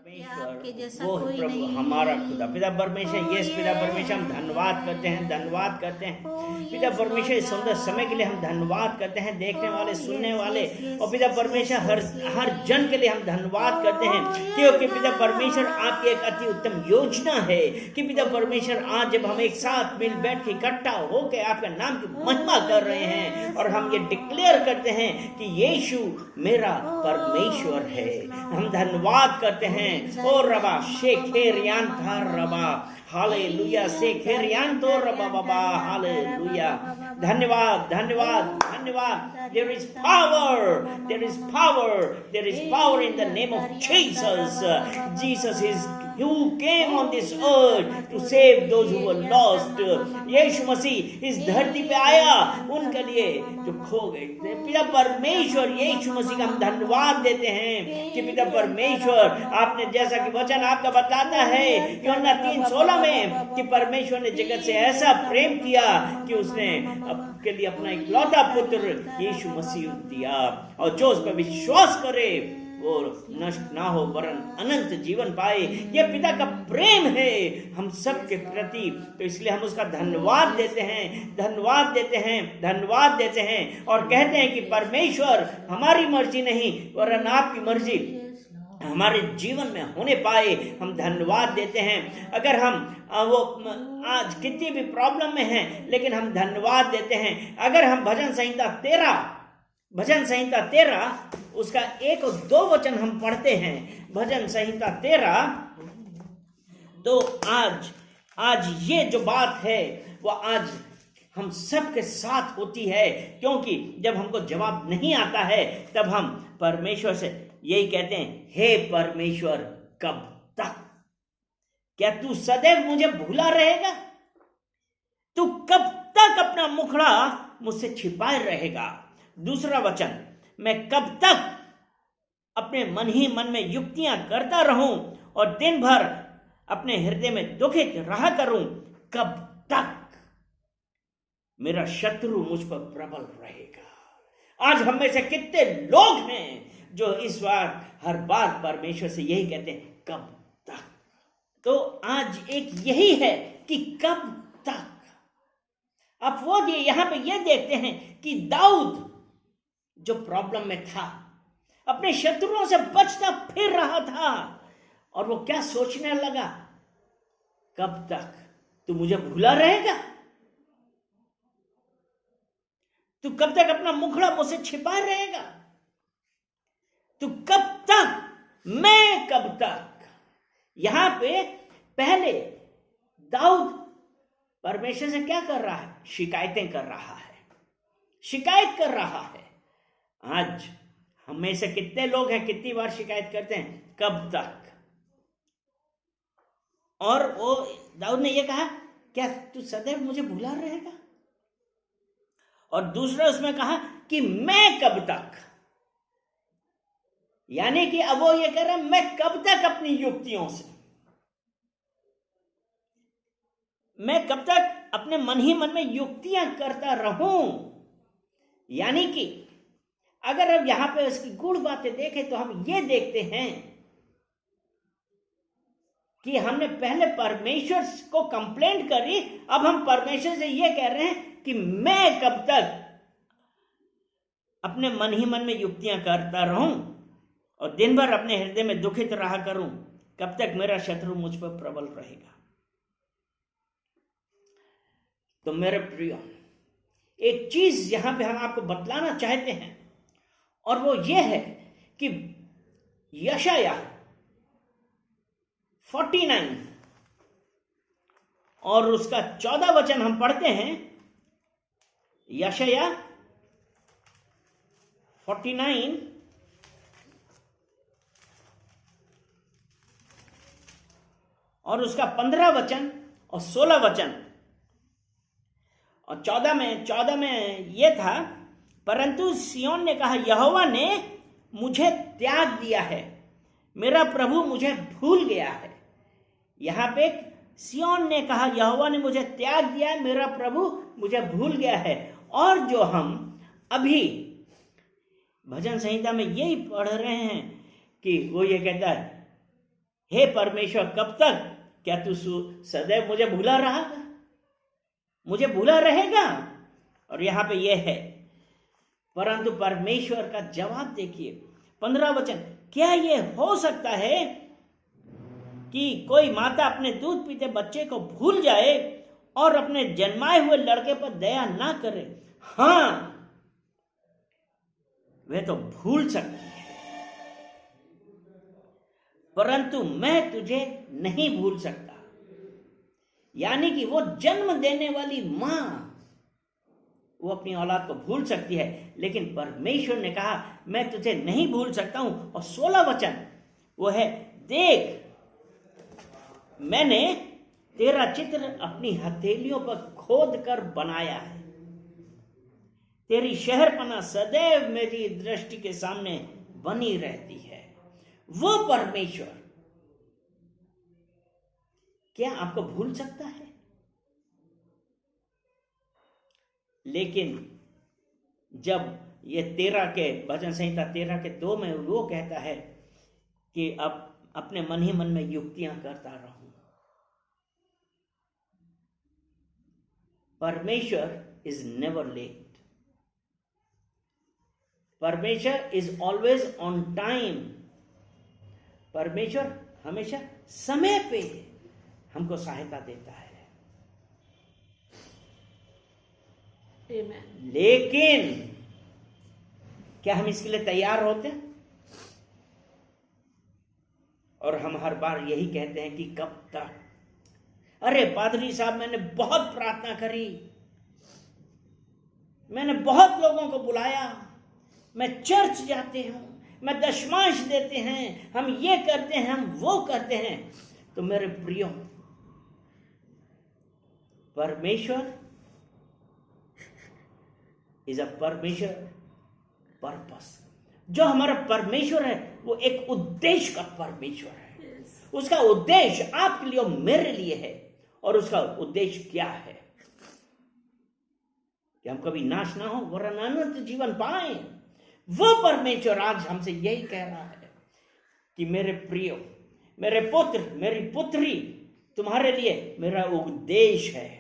आपके जैसा वो कोई प्रभु नहीं हमारा है। खुदा पिता परमेश्वर, यस पिता परमेश्वर, हम धन्यवाद करते हैं, धन्यवाद करते हैं पिता परमेश्वर, इस सुंदर समय के लिए हम धन्यवाद करते हैं, देखने वाले, सुनने वाले, और पिता परमेश्वर हर जन के लिए हम धन्यवाद करते हैं, क्योंकि पिता परमेश्वर आपकी एक अति उत्तम योजना है कि पिता परमेश्वर आज जब हम एक साथ मिल बैठ के इकट्ठा होकर आपका नाम की महिमा कर रहे हैं और हम ये डिक्लेयर करते हैं कि यीशु मेरा परमेश्वर है, हम धन्यवाद करते हैं। ओ रबा शेखेरियान था रबा, हालेलुया, शेखेरियान तो रबा बाबा, हालेलुया, धन्यवाद धन्यवाद धन्यवाद। There is power, there is power, there is power in the name of Jesus. Jesus is who came on this earth to save those who were lost. यीशु मसीह इस धरती पे आया उनके लिए जो खो गए थे। पिता परमेश्वर यीशु मसीह का हम धन्यवाद देते हैं कि पिता परमेश्वर आपने, जैसा कि वचन आपका बताता है यूहन्ना 3:16 में, कि परमेश्वर ने जगत से ऐसा प्रेम किया कि उसने के लिए अपना इकलौता पुत्र यीशु मसीह दिया, और जो उस पर विश्वास करे वो नष्ट ना हो वरन अनंत जीवन पाए। ये पिता का प्रेम है हम सब के प्रति, तो इसलिए हम उसका धन्यवाद देते हैं, धन्यवाद देते हैं, धन्यवाद देते हैं, और कहते हैं कि परमेश्वर हमारी मर्जी नहीं वरन आपकी मर्जी हमारे जीवन में होने पाए, हम धन्यवाद देते हैं। अगर हम वो आज कितनी भी प्रॉब्लम में हैं, लेकिन हम धन्यवाद देते हैं। अगर हम भजन संहिता 13 उसका 1 और 2 वचन हम पढ़ते हैं, भजन संहिता 13, तो आज ये जो बात है वो आज हम सब के साथ होती है, क्योंकि जब हमको जवाब नहीं आता है तब हम परमेश्वर से यही कहते हैं, हे परमेश्वर कब तक? क्या तू सदैव मुझे भूला रहेगा? तू कब तक अपना मुखड़ा मुझसे छिपाए रहेगा? दूसरा वचन, मैं कब तक अपने मन ही मन में युक्तियां करता रहूं और दिन भर अपने हृदय में दुखित रहा करूं? कब तक मेरा शत्रु मुझ पर प्रबल रहेगा? आज हम में से कितने लोग हैं जो इस बार हर बार परमेश्वर से यही कहते हैं, कब तक? तो आज एक यही है कि कब तक। अब वो यहां पे ये देखते हैं कि दाऊद जो प्रॉब्लम में था, अपने शत्रुओं से बचता फिर रहा था, और वो क्या सोचने लगा, कब तक तू मुझे भूला रहेगा? तू कब तक अपना मुखड़ा मुझसे छिपाए रहेगा? तू कब तक, मैं कब तक? यहां पे पहले दाऊद परमेश्वर से क्या कर रहा है? शिकायतें कर रहा है, शिकायत कर रहा है। आज हम में से कितने लोग हैं, कितनी बार शिकायत करते हैं, कब तक? और वो दाऊद ने ये कहा, क्या तू सदैव मुझे भुला रहेगा? और दूसरा उसमें कहा कि मैं कब तक, यानी कि अब वो ये कह रहा है, मैं कब तक अपनी युक्तियों से, मैं कब तक अपने मन ही मन में युक्तियां करता रहूं? यानी कि अगर अब यहां पे उसकी गूढ़ बातें देखें तो हम ये देखते हैं कि हमने पहले परमेश्वर को कंप्लेंट करी, अब हम परमेश्वर से ये कह रहे हैं कि मैं कब तक अपने मन ही मन में युक्तियां करता रहूं और दिन भर अपने हृदय में दुखित रहा करूं? कब तक मेरा शत्रु मुझ पर प्रबल रहेगा? तो मेरे प्रियो, एक चीज यहां पे हम आपको बतलाना चाहते हैं, और वो ये है कि यशाया 49 और उसका 14 वचन हम पढ़ते हैं। यशाया 49 और उसका 15 वचन और 16 वचन, और 14 में यह था, परंतु सियोन ने कहा, यहोवा ने मुझे त्याग दिया है, मेरा प्रभु मुझे भूल गया है। यहां पे सियोन ने कहा, यहोवा ने मुझे त्याग दिया है, मेरा प्रभु मुझे भूल गया है। और जो हम अभी भजन संहिता में यही पढ़ रहे हैं कि वो ये कहता है, हे परमेश्वर, कब तक? क्या तू सदैव मुझे भूला रहा, मुझे भूला रहेगा? और यहां पे यह है, परंतु परमेश्वर का जवाब देखिए 15 वचन, क्या यह हो सकता है कि कोई माता अपने दूध पीते बच्चे को भूल जाए और अपने जन्माए हुए लड़के पर दया ना करे? हां, वह तो भूल सकती है, परंतु मैं तुझे नहीं भूल सकता। यानी कि वो जन्म देने वाली मां, वो अपनी औलाद को भूल सकती है, लेकिन परमेश्वर ने कहा मैं तुझे नहीं भूल सकता हूं। और 16 वचन वो है, देख मैंने तेरा चित्र अपनी हथेलियों पर खोद कर बनाया है, तेरी शहरपनाह सदैव मेरी दृष्टि के सामने बनी रहती है। वो परमेश्वर क्या आपको भूल सकता है? लेकिन जब ये 13 के भजन संहिता 13 के 2 में वो कहता है कि अब अपने मन ही मन में युक्तियां करता रहूं, परमेश्वर इज नेवर लेट, परमेश्वर इज ऑलवेज ऑन टाइम, परमेश्वर हमेशा समय पे हमको सहायता देता है। Amen. लेकिन क्या हम इसके लिए तैयार होते हैं? और हम हर बार यही कहते हैं कि कब तक? अरे पादरी साहब, मैंने बहुत प्रार्थना करी, मैंने बहुत लोगों को बुलाया, मैं चर्च जाते हूं, मैं दशमांश देते हैं, हम ये करते हैं, हम वो करते हैं। तो मेरे प्रियो, परमेश्वर इज अ परमेश्वर पर्पस। जो हमारा परमेश्वर है वो एक उद्देश्य का परमेश्वर है। उसका उद्देश्य आपके लिए और मेरे लिए है। और उसका उद्देश्य क्या है? कि हम कभी नाश ना हो वरन अनंत जीवन पाए। वो परमेश्वर आज हमसे यही कह रहा है कि मेरे प्रियो, मेरे पुत्र, मेरी पुत्री, तुम्हारे लिए मेरा उद्देश्य है।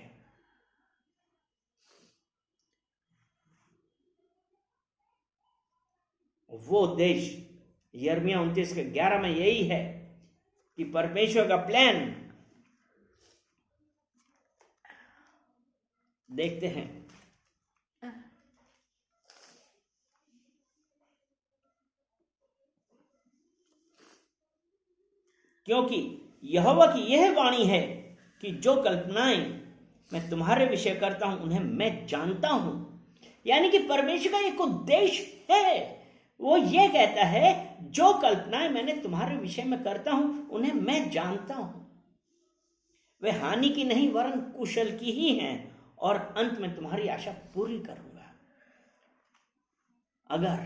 वो उद्देश्य यिर्मयाह 29 के 11 में यही है कि परमेश्वर का प्लान देखते हैं। क्योंकि यहोवा की यह वाणी है कि जो कल्पनाएं मैं तुम्हारे विषय करता हूं उन्हें मैं जानता हूं। यानी कि परमेश्वर का एक उद्देश्य है। वो ये कहता है जो कल्पनाएं मैंने तुम्हारे विषय में करता हूं उन्हें मैं जानता हूं। वे हानि की नहीं वरन कुशल की ही हैं और अंत में तुम्हारी आशा पूरी करूंगा। अगर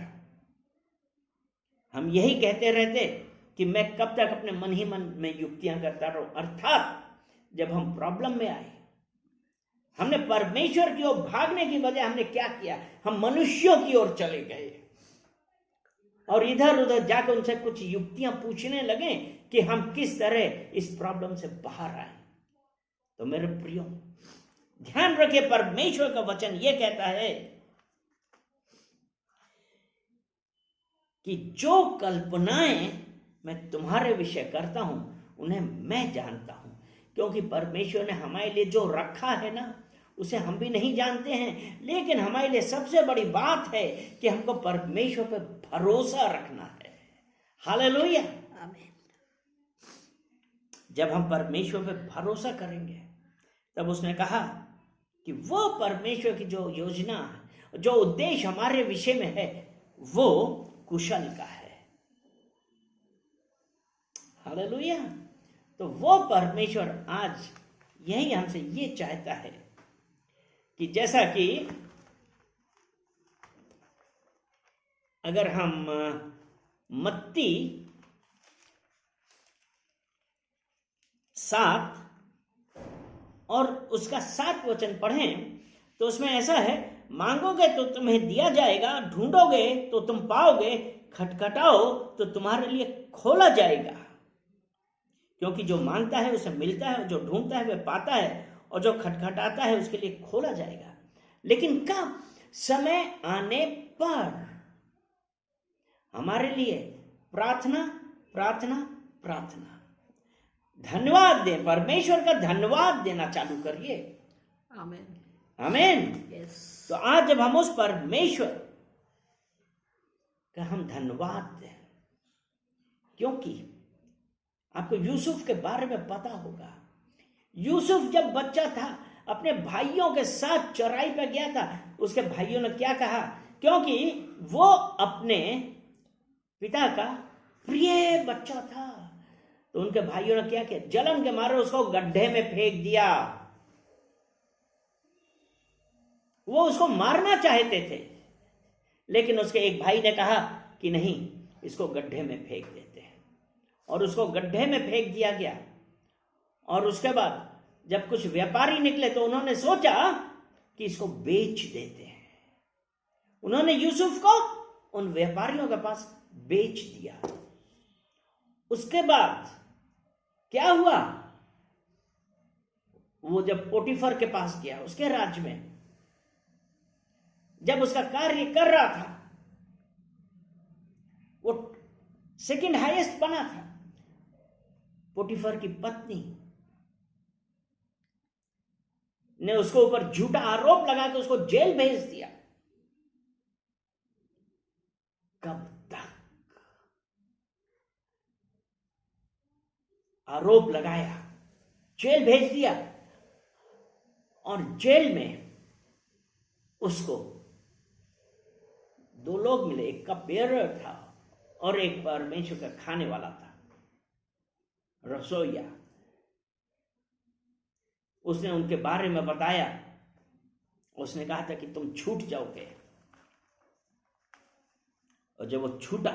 हम यही कहते रहते कि मैं कब तक अपने मन ही मन में युक्तियां करता रहूं, अर्थात जब हम प्रॉब्लम में आए, हमने परमेश्वर की ओर भागने की बजाय हमने क्या किया? हम मनुष्यों की ओर चले गए और इधर उधर जाकर उनसे कुछ युक्तियां पूछने लगे कि हम किस तरह इस प्रॉब्लम से बाहर आए। तो मेरे प्रियो, ध्यान रखिए, परमेश्वर का वचन यह कहता है कि जो कल्पनाएं मैं तुम्हारे विषय करता हूं उन्हें मैं जानता हूं। क्योंकि परमेश्वर ने हमारे लिए जो रखा है ना, उसे हम भी नहीं जानते हैं। लेकिन हमारे लिए सबसे बड़ी बात है कि हमको परमेश्वर पर भरोसा रखना है। हालेलुया, आमीन। जब हम परमेश्वर पर भरोसा करेंगे तब उसने कहा कि वो परमेश्वर की जो योजना, जो उद्देश्य हमारे विषय में है, वो कुशल का है। हालेलुया। तो वो परमेश्वर आज यही हमसे ये चाहता है कि जैसा कि अगर हम मत्ती 7 और उसका 7 वचन पढ़ें तो उसमें ऐसा है, मांगोगे तो तुम्हें दिया जाएगा, ढूंढोगे तो तुम पाओगे, खटखटाओ तो तुम्हारे लिए खोला जाएगा। क्योंकि जो मांगता है उसे मिलता है, जो ढूंढता है वह पाता है, और जो खटखटाता है उसके लिए खोला जाएगा। लेकिन कब? समय आने पर। हमारे लिए प्रार्थना प्रार्थना प्रार्थना। धन्यवाद दें, परमेश्वर का धन्यवाद देना चालू करिए। आमीन, आमीन। यस। तो आज जब हम उस परमेश्वर का हम धन्यवाद दें, क्योंकि आपको यूसुफ के बारे में पता होगा। यूसुफ जब बच्चा था अपने भाइयों के साथ चराई पर गया था। उसके भाइयों ने क्या कहा? क्योंकि वो अपने पिता का प्रिय बच्चा था, तो उनके भाइयों ने क्या किया? जलन के मारे उसको गड्ढे में फेंक दिया। वो उसको मारना चाहते थे, लेकिन उसके एक भाई ने कहा कि नहीं, इसको गड्ढे में फेंक देते हैं, और उसको गड्ढे में फेंक दिया गया। और उसके बाद जब कुछ व्यापारी निकले तो उन्होंने सोचा कि इसको बेच देते हैं। उन्होंने यूसुफ को उन व्यापारियों के पास बेच दिया। उसके बाद क्या हुआ? वो जब पोटीफर के पास गया, उसके राज्य में जब उसका कार्य कर रहा था, वो सेकंड हाईएस्ट बना था। पोटीफर की पत्नी ने उसको ऊपर झूठा आरोप लगा के उसको जेल भेज दिया। कब तक? आरोप लगाया, जेल भेज दिया, और जेल में उसको दो लोग मिले, एक कप बेरर था और एक परमेश्वर का खाने वाला था, रसोइया। उसने उनके बारे में बताया। उसने कहा था कि तुम छूट जाओगे, और जब वो छूटा,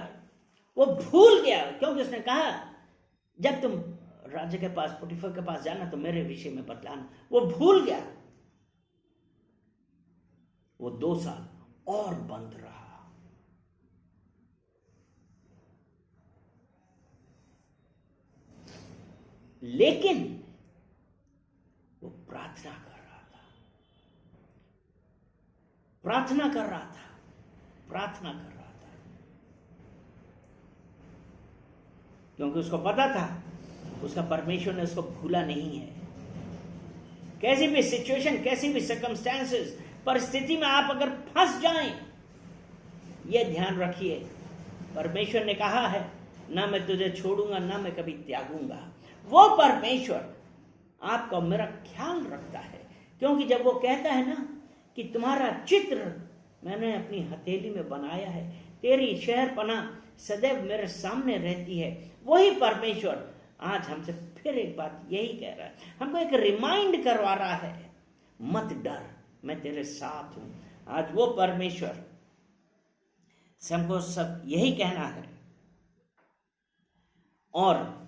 वो भूल गया, क्योंकि उसने कहा जब तुम राजा के पास, पोटीफर के पास जाना तो मेरे विषय में बतलाना। वो भूल गया। वो 2 साल और बंद रहा। लेकिन वो प्रार्थना कर रहा था, प्रार्थना कर रहा था, प्रार्थना कर रहा था, क्योंकि उसको पता था उसका परमेश्वर ने उसको भूला नहीं है। कैसी भी सिचुएशन, कैसी भी सर्कमस्टेंसेस, परिस्थिति में आप अगर फंस जाएं, यह ध्यान रखिए, परमेश्वर ने कहा है ना मैं तुझे छोड़ूंगा, ना मैं कभी त्यागूंगा। वो परमेश्वर आपका मेरा ख्याल रखता है, क्योंकि जब वो कहता है ना कि तुम्हारा चित्र मैंने अपनी हथेली में बनाया है, तेरी शहरपनाह सदैव मेरे सामने रहती है। वही परमेश्वर आज हमसे फिर एक बात यही कह रहा है, हमको एक रिमाइंड करवा रहा है, मत डर, मैं तेरे साथ हूं। आज वो परमेश्वर से हमको सब यही कहना है। और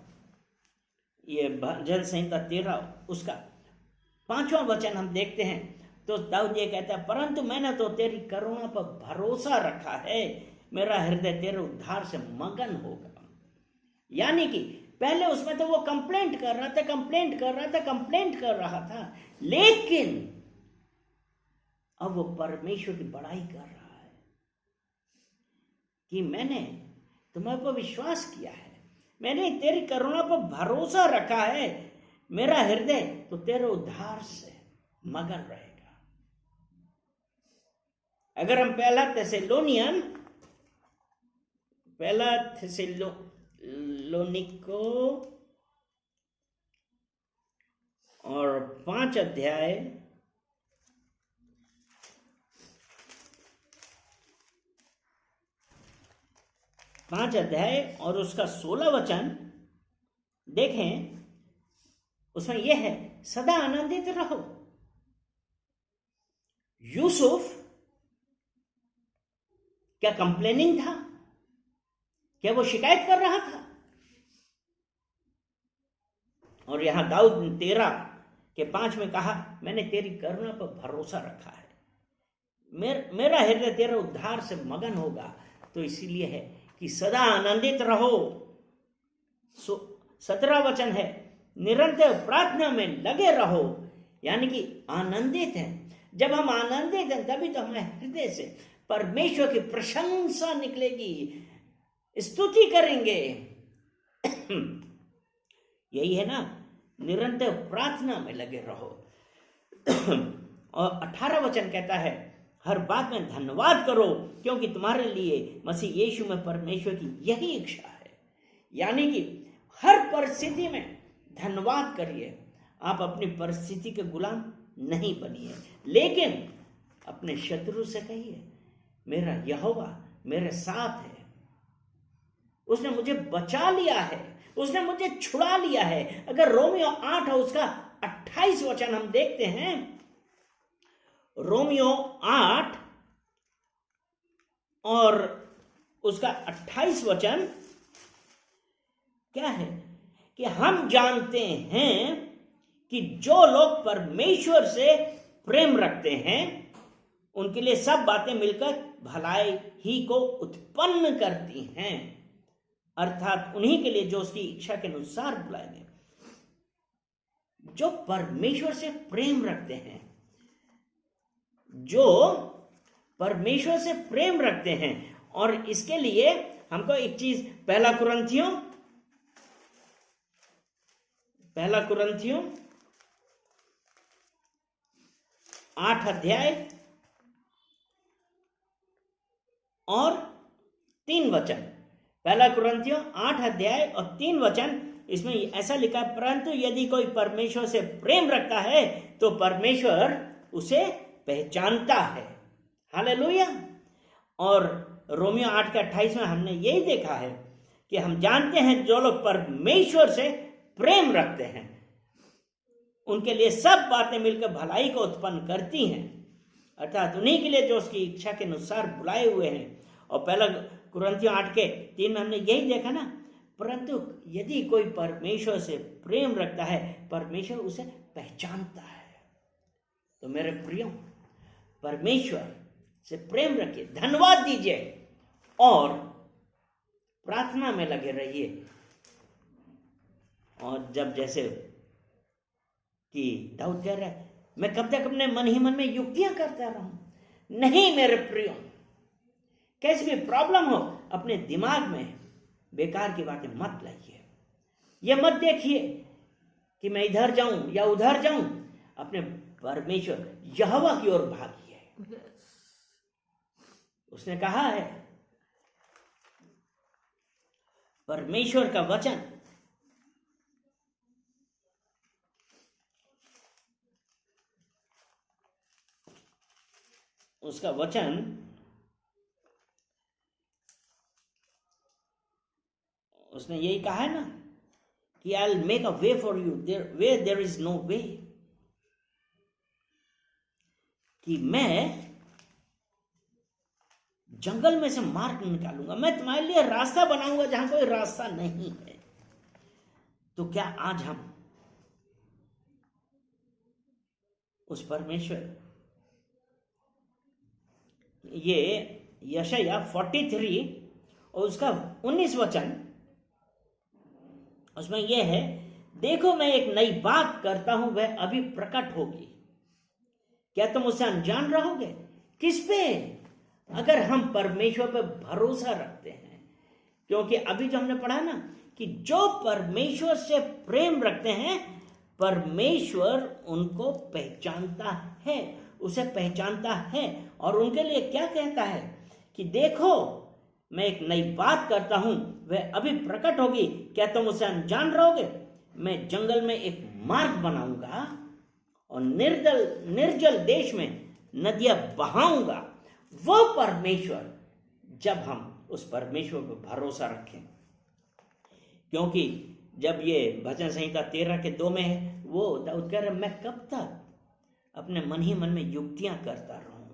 ये भजन संहिता 13 उसका 5वां वचन हम देखते हैं, तो दाऊद ये कहता है, परंतु मैंने तो तेरी करुणा पर भरोसा रखा है, मेरा हृदय तेरे उद्धार से मगन होगा। यानी कि पहले उसमें तो वो कंप्लेंट कर रहा था, लेकिन अब वो परमेश्वर की बड़ाई कर रहा है कि मैंने तुम्हारे पर विश्वास किया है, मैंने तेरी करुणा पर भरोसा रखा है, मेरा हृदय तो तेरे उद्धार से मगन रहेगा। अगर हम पहला थिस्सलुनीको और 5 अध्याय 5 अध्याय और उसका 16 वचन देखें, उसमें यह है, सदा आनंदित रहो। यूसुफ क्या कंप्लेनिंग था? क्या वो शिकायत कर रहा था? और यहां दाऊद 13:5 में कहा, मैंने तेरी करुणा पर भरोसा रखा है, मेरा हृदय तेरे उद्धार से मगन होगा। तो इसीलिए है कि सदा आनंदित रहो। 17 वचन है, निरंतर प्रार्थना में लगे रहो, यानी कि आनंदित हैं। जब हम आनंदित हैं तभी तो हमें हृदय से परमेश्वर की प्रशंसा निकलेगी, स्तुति करेंगे। यही है ना, निरंतर प्रार्थना में लगे रहो। और 18 वचन कहता है, हर बात में धन्यवाद करो, क्योंकि तुम्हारे लिए मसीह यीशु में परमेश्वर की यही इच्छा है। यानी कि हर परिस्थिति में धन्यवाद करिए। आप अपनी परिस्थिति के गुलाम नहीं बनिए, लेकिन अपने शत्रु से कहिए, मेरा यहोवा मेरे साथ है, उसने मुझे बचा लिया है, उसने मुझे छुड़ा लिया है। अगर रोमियो 8 और उसका 28 वचन हम देखते हैं, रोमियो 8 और उसका 28 वचन क्या है कि हम जानते हैं कि जो लोग परमेश्वर से प्रेम रखते हैं उनके लिए सब बातें मिलकर भलाई ही को उत्पन्न करती हैं, अर्थात उन्हीं के लिए जो उसकी इच्छा के अनुसार बुलाए गए। जो परमेश्वर से प्रेम रखते हैं, जो परमेश्वर से प्रेम रखते हैं, और इसके लिए हमको एक चीज, पहला कुरिन्थियों 8 अध्याय और 3 वचन, पहला कुरिन्थियों 8 अध्याय और 3 वचन, इसमें ऐसा लिखा है, परंतु यदि कोई परमेश्वर से प्रेम रखता है तो परमेश्वर उसे पहचानता है। हालेलुया। और रोमियो 8 के 28 में हमने यही देखा है कि हम जानते हैं जो लोग परमेश्वर से प्रेम रखते हैं उनके लिए सब बातें मिलकर भलाई को उत्पन्न करती हैं, अर्थात उन्हीं के लिए जो उसकी इच्छा के अनुसार बुलाए हुए हैं। और पहला कुरिन्थियों 8 के 3 में हमने यही देखा ना, परंतु यदि कोई परमेश्वर से प्रेम रखता है परमेश्वर उसे पहचानता है। तो मेरे प्रियो, परमेश्वर से प्रेम रखिए, धन्यवाद दीजिए और प्रार्थना में लगे रहिए। और जब जैसे कि दाऊद कह रहा है, मैं कब तक अपने मन ही मन में युक्तियां करता रहूं। नहीं मेरे प्रियो, कैसी भी प्रॉब्लम हो अपने दिमाग में बेकार की बातें मत लाइए। यह मत देखिए कि मैं इधर जाऊं या उधर जाऊं, अपने परमेश्वर यहोवा की ओर भागिए। उसने कहा है, परमेश्वर का वचन उसका वचन उसने यही कहा है ना कि I will make a way for you where there is no way, कि मैं जंगल में से मार्ग निकालूंगा, मैं तुम्हारे लिए रास्ता बनाऊंगा जहां कोई रास्ता नहीं है। तो क्या आज हम उस परमेश्वर, ये यशाया 43 और उसका 19 वचन, उसमें यह है, देखो मैं एक नई बात करता हूं, वह अभी प्रकट होगी, क्या तुम उसे अनजान रहोगे? किस पे? अगर हम परमेश्वर पे भरोसा रखते हैं। क्योंकि अभी जो हमने पढ़ा ना कि जो परमेश्वर से प्रेम रखते हैं परमेश्वर उनको पहचानता है, उसे पहचानता है। और उनके लिए क्या कहता है कि देखो मैं एक नई बात करता हूं, वह अभी प्रकट होगी, क्या तुम उसे अनजान रहोगे? मैं जंगल में एक मार्ग बनाऊंगा और निर्जल देश में नदियां बहाऊंगा। वो परमेश्वर, जब हम उस परमेश्वर पर भरोसा रखें, क्योंकि जब ये भजन संहिता 13 के 2 में है, वो दाऊद कह रहा, मैं कब तक अपने मन ही मन में युक्तियां करता रहूं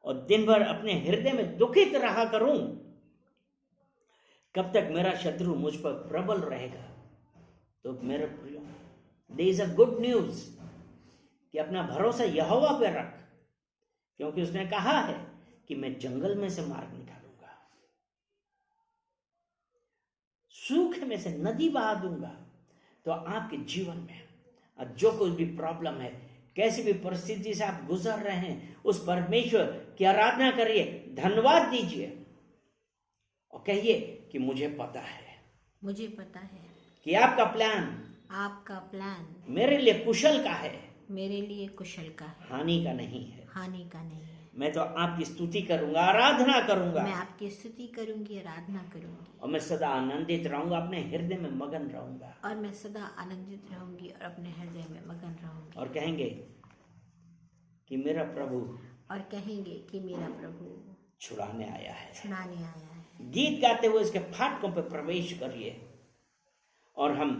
और दिन भर अपने हृदय में दुखित रहा करूं? कब तक मेरा शत्रु मुझ पर प्रबल रहेगा? तो मेरे प्रियो, there is a good news कि अपना भरोसा यहोवा पे रख, क्योंकि उसने कहा है कि मैं जंगल में से मार्ग निकालूंगा, सूखे में से नदी बहा दूंगा। तो आपके जीवन में जो कुछ भी प्रॉब्लम है, कैसी भी परिस्थिति से आप गुजर रहे हैं, उस परमेश्वर की आराधना करिए, धन्यवाद दीजिए और कहिए कि मुझे पता है कि आपका प्लान मेरे लिए कुशल का है, हानि का नहीं है। मैं तो आपकी स्तुति करूंगा, आराधना करूंगा, और मैं सदा आनंदित रहूंगा, अपने हृदय में मगन रहूंगा, और कहेंगे कि मेरा प्रभु छुड़ाने आया है। गीत गाते हुए इसके फाटकों पे प्रवेश करिए और हम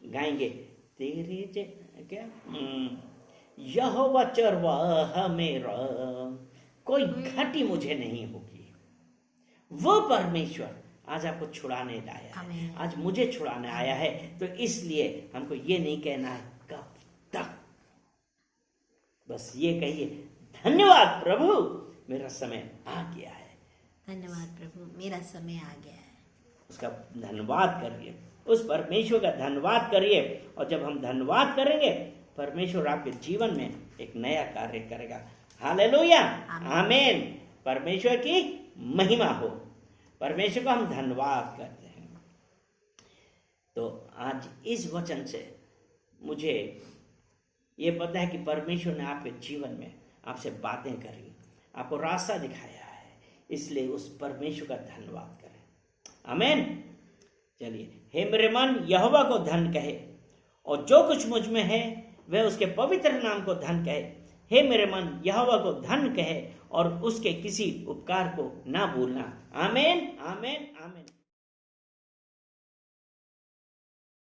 गाएंगे, तेरे क्या यहोवा चरवाहा मेरा, कोई घटी मुझे नहीं होगी। वो परमेश्वर आज आपको छुड़ाने आया है, आज मुझे छुड़ाने आया है। तो इसलिए हमको ये नहीं कहना है कब तक, बस ये कहिए, धन्यवाद प्रभु, मेरा समय आ गया है। उसका धन्यवाद करिए, उस परमेश्वर का धन्यवाद करिए, और जब हम धन्यवाद करेंगे, परमेश्वर आपके जीवन में एक नया कार्य करेगा। हालेलुया, आमीन। परमेश्वर की महिमा हो। परमेश्वर को हम धन्यवाद करते हैं। तो आज इस वचन से मुझे ये पता है कि परमेश्वर ने आपके जीवन में आपसे बातें करी, आपको रास्ता दिखाया है, इसलिए उस परमेश्वर का धन्यवाद करें। आमीन। चलिए, हे मेरे मन यहोवा को धन कहे, और जो कुछ मुझ में है वह उसके पवित्र नाम को धन कहे। हे मेरे मन यहोवा को धन कहे, और उसके किसी उपकार को ना भूलना। आमीन, आमीन, आमीन।